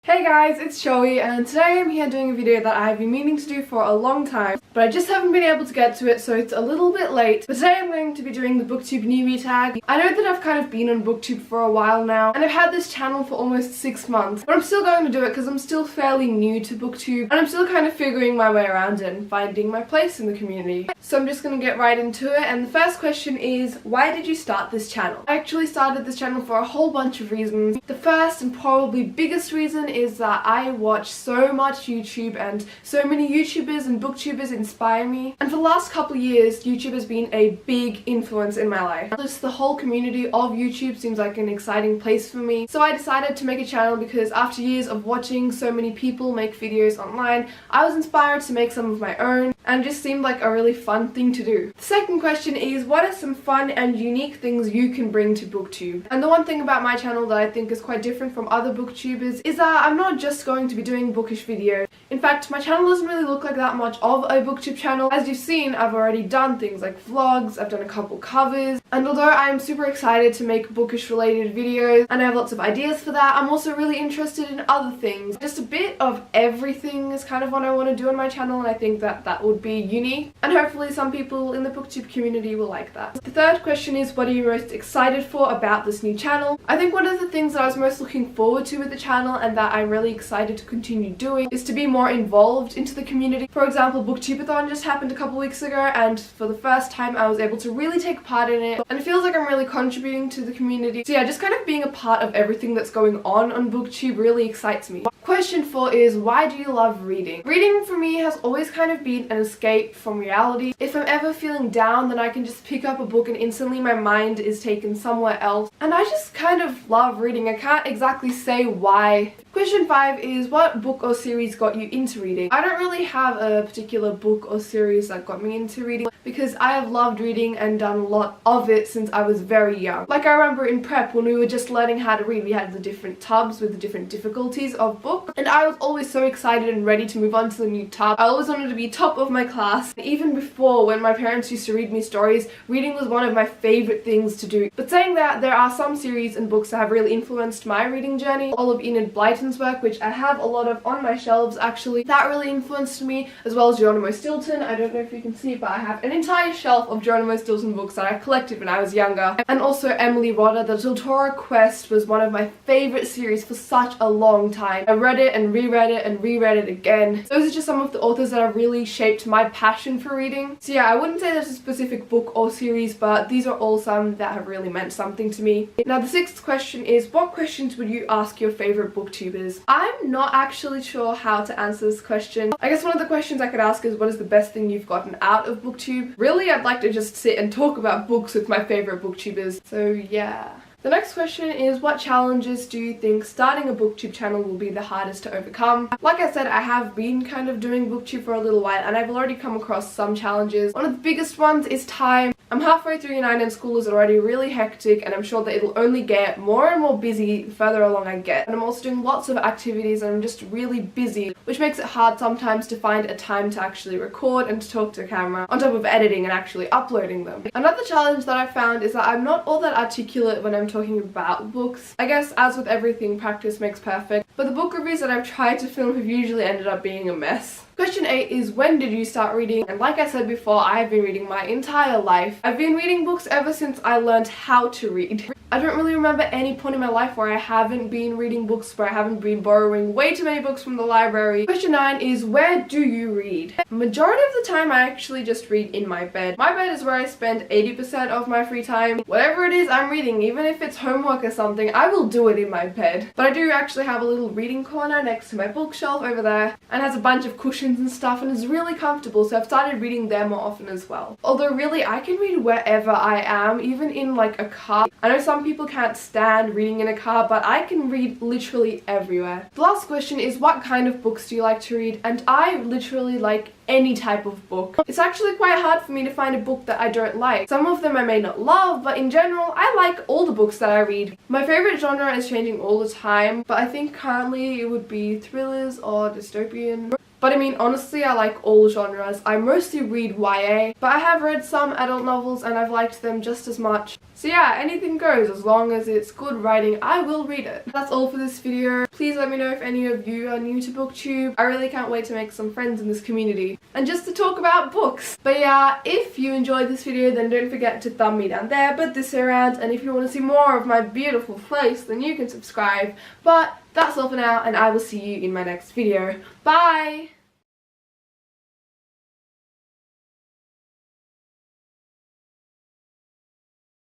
Hey guys, it's Joey and today I'm here doing a video that I've been meaning to do for a long time, but I just haven't been able to get to it, so it's a little bit late. But today I'm going to be doing the booktube newbie tag. I know that I've kind of been on booktube for a while now, and I've had this channel for almost 6 months, but I'm still going to do it because I'm still fairly new to booktube and I'm still kind of figuring my way around it and finding my place in the community. So I'm just going to get right into it, and the first question is, why did you start this channel? I actually started this channel for a whole bunch of reasons. The first and probably biggest reason is that I watch so much YouTube and so many YouTubers and booktubers inspire me, and for the last couple of years YouTube has been a big influence in my life. Just the whole community of YouTube seems like an exciting place for me, so I decided to make a channel because after years of watching so many people make videos online, I was inspired to make some of my own, and it just seemed like a really fun thing to do. The second question is, what are some fun and unique things you can bring to booktube? And the one thing about my channel that I think is quite different from other booktubers is that I'm not just going to be doing bookish videos. In fact, my channel doesn't really look like that much of a booktube channel. As you've seen, I've already done things like vlogs, I've done a couple covers, and although I'm super excited to make bookish related videos and I have lots of ideas for that, I'm also really interested in other things. Just a bit of everything is kind of what I want to do on my channel, and I think that that would be unique, and hopefully some people in the booktube community will like that. The third question is, what are you most excited for about this new channel? I think one of the things that I was most looking forward to with the channel and that I'm really excited to continue doing is to be more involved into the community. For example, Booktubeathon just happened a couple weeks ago, and for the first time I was able to really take part in it, and it feels like I'm really contributing to the community. So yeah, just kind of being a part of everything that's going on Booktube really excites me. Question 4 is, why do you love reading? Reading for me has always kind of been an escape from reality. If I'm ever feeling down, then I can just pick up a book and instantly my mind is taken somewhere else, and I just kind of love reading. I can't exactly say why. Question 5 is, what book or series got you into reading? I don't really have a particular book or series that got me into reading because I have loved reading and done a lot of it since I was very young. Like, I remember in prep when we were just learning how to read, we had the different tubs with the different difficulties of books, and I was always so excited and ready to move on to the new tub. I always wanted to be top of my class. Even before, when my parents used to read me stories, reading was one of my favorite things to do. But saying that, there are some series and books that have really influenced my reading journey. All of Enid Blyton's work, which I have a lot of on my shelves actually, that really influenced me, as well as Geronimo Stilton. I don't know if you can see it, but I have an entire shelf of Geronimo Stilton books that I collected when I was younger. And also Emily Rodda, The Totoro Quest was one of my favorite series for such a long time. I read it and reread it and reread it again. Those are just some of the authors that have really shaped my passion for reading. So yeah, I wouldn't say there's a specific book or series, but these are all some that have really meant something to me. Now the sixth question is, what questions would you ask your favorite booktubers? I'm not actually sure how to answer this question. I guess one of the questions I could ask is, what is the best thing you've gotten out of booktube? Really, I'd like to just sit and talk about books with my favorite booktubers. So yeah. The next question is, what challenges do you think starting a booktube channel will be the hardest to overcome? Like I said, I have been kind of doing booktube for a little while and I've already come across some challenges. One of the biggest ones is time. I'm halfway through year 9 and school is already really hectic, and I'm sure that it'll only get more and more busy the further along I get. And I'm also doing lots of activities and I'm just really busy, which makes it hard sometimes to find a time to actually record and to talk to the camera, on top of editing and actually uploading them. Another challenge that I found is that I'm not all that articulate when I'm talking about books. I guess, as with everything, practice makes perfect, but the book reviews that I've tried to film have usually ended up being a mess. Question 8 is, when did you start reading? And like I said before, I have been reading my entire life. I've been reading books ever since I learned how to read. I don't really remember any point in my life where I haven't been reading books, where I haven't been borrowing way too many books from the library. Question 9 is, where do you read? Majority of the time I actually just read in my bed. My bed is where I spend 80% of my free time. Whatever it is I'm reading, even if it's homework or something, I will do it in my bed. But I do actually have a little reading corner next to my bookshelf over there, and has a bunch of cushions and stuff, and is really comfortable, so I've started reading there more often as well. Although really, I can read wherever I am, even in like a car. I know some people can't stand reading in a car, but I can read literally everywhere. The last question is, what kind of books do you like to read? And I literally like any type of book. It's actually quite hard for me to find a book that I don't like. Some of them I may not love, but in general, I like all the books that I read. My favorite genre is changing all the time, but I think currently it would be thrillers or dystopian. But I mean, honestly, I like all genres. I mostly read YA, but I have read some adult novels and I've liked them just as much. So yeah, anything goes. As long as it's good writing, I will read it. That's all for this video. Please let me know if any of you are new to booktube. I really can't wait to make some friends in this community and just to talk about books. But yeah, if you enjoyed this video, then don't forget to thumb me down there, but this way around, and if you want to see more of my beautiful face, then you can subscribe. But that's all for now, and I will see you in my next video. Bye!